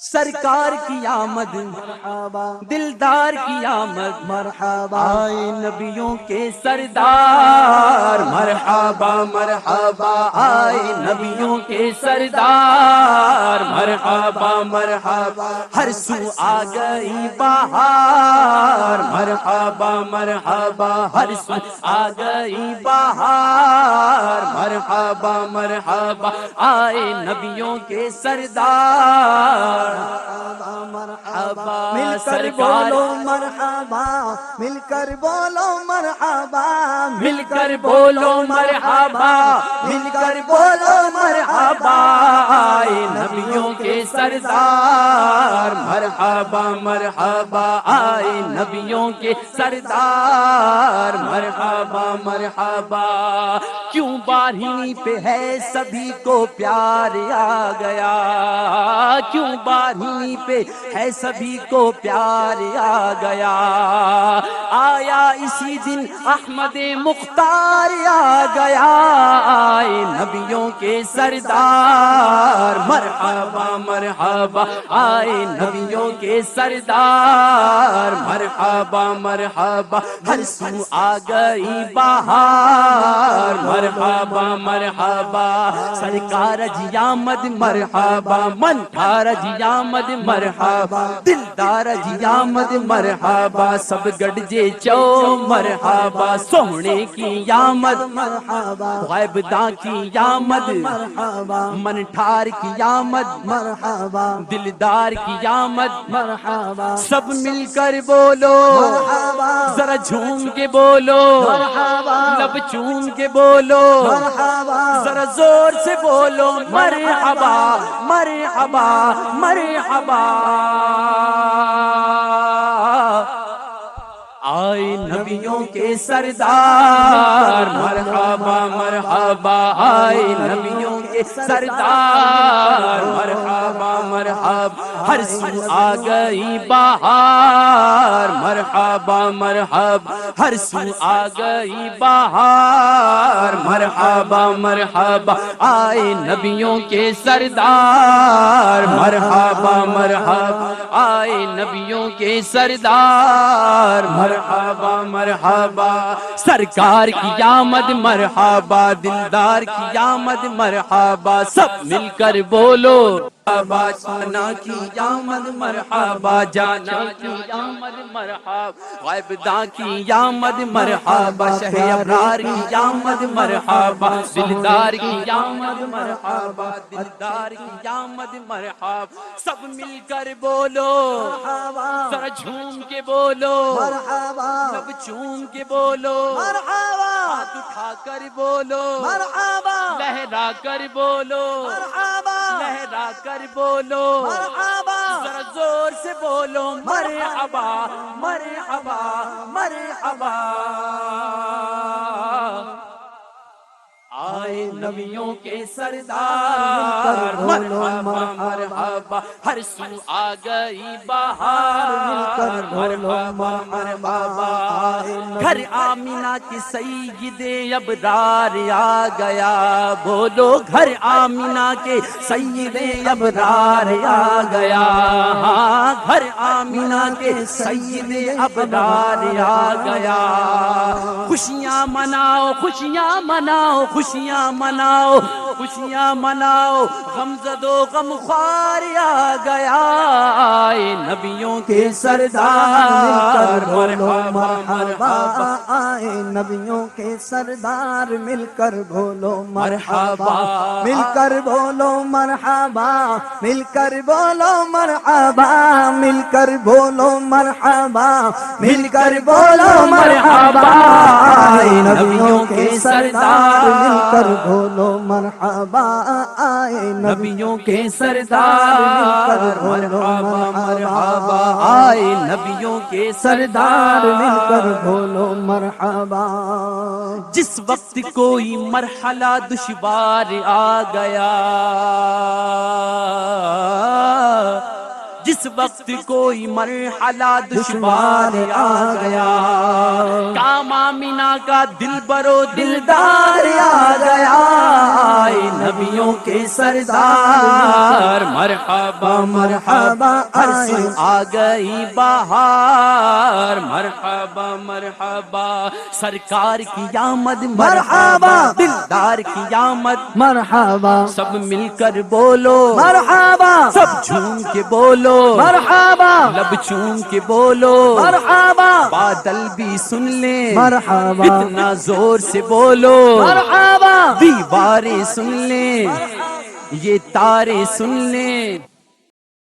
سرکار کی آمد مرحبا دلدار کی آمد مرحبا آئے نبیوں کے سردار مرحبا مرحبا آئے نبیوں کے سردار مرحبا مرحبا ہر سو آ گئی بہار مرحبا مرحبا ہر سو آ گئی بہار مرحبا مرحبا آئے نبیوں کے سردار مرحبا مل کر بولو مرحبا مل کر بولو مرحبا مل کر بولو مرحبا مل کر بولو مرحبا آئے نبیوں کے سردار مرحبا مرحبا آئے نبیوں کے سردار مرحبا مرحبا کیوں بارہویں پہ ہے سبھی کو پیار آ گیا کیوں بارہویں پہ ہے سبھی کو پیار آ گیا آیا اسی دن احمد مختار آ گیا آئے نبیوں کے سردار مرحبا مرحبا آئے نبیوں کے سردار مرحبا مرحبا ہر سو آ گئی بہار مرحبا مرحبا سرکار جی آمد مرحبا منٹھار جی آمد مرحبا دلدار جی آمد مرحبا سب گڈجے چو مرحبا سونے کی آمد مرحبا غائب داں کی آمد مرحبا منٹھار کی آمد مرحبا دلدار کی آمد مرحبا سب مل کر بولو مرحبا ذرا جھوم کے بولو مرحبا لب چوم کے بولو مرحبا ذرا زور سے بولو مرحبا مرحبا مرحبا آئے نبیوں کے سردار مرحبا مرحبا آئے نبیوں کے سردار مرحبا مرحبا ہر سو آ گئی بہار مرحبا مرحبا ہر سو آ گئی بہار مرحبا مرحبا آئے نبیوں کے سردار مرحبا مرحبا آئے نبیوں کے سردار مرحبا مرحبا سرکار کی آمد مرحبا دلدار کی آمد مرحبا سب مل کر بولو مرحبا جانا کی آمد مرحبا جانا کی آمد مرحبا غائب داں کی آمد مرحبا شہ ابرار کی آمد مرحبا دلدار کی آمد مرحبا دلدار کی آمد مرحبا سب مل کر بولو ذرا جھوم کے بولو مرحبا لب چوم کے بولو مرحبا ہاتھ اٹھا کر بولو مرحبا لہرا کر بولو مرحبا لہرا کر بولو مرحبا ذرا زور سے بولو مرحبا مرحبا مرحبا آئے نبیوں کے سردار مرحبا مرحبا ہر سو آ گئی بہار مرحبا مرحبا گھر آمینہ کی سید ابرار آ گیا بولو گھر آمینہ کے سید ابرار آ گیا ہاں گھر آمینہ کے سید ابرار آ گیا خوشیاں مناؤ خوشیاں مناؤ خوشیاں مناؤ خوشیاں مناؤ غم زدو غم خوار آ گیا آئے نبیوں کے سردار مرحبا مرحبا آئے نبیوں کے سردار مل کر بولو مرحبا مل کر بولو مرحبا مل کر بولو مرحبا مل کر بولو مرحبا مل کر بولو مرحبا آئے نبیوں کے سردار مل کر بولو مرحبا آئے نبیوں کے سردار مرحبا مرحبا آئے نبیوں کے سردار مل کر بولو مرحبا جس وقت کوئی مرحلہ دشوار آ گیا جس وقت کوئی مرحلہ دشوار آ گیا، کام آمینہ کا دل برو دلدار آ گیا، آئے نبیوں کے سردار مرحبا مرحبا، ہر سو آ گئی بہار مرحبا مرحبا، سرکار کی آمد مرحبا، دلدار کی آمد مرحبا سب مل کر بولو مرحبا سب جھوم کے بولو مرحبا لب چوم کے بولو مرحبا بادل بھی سن لیں مرحبا اتنا زور سے بولو مرحبا دیواریں سن لیں یہ تارے سن لیں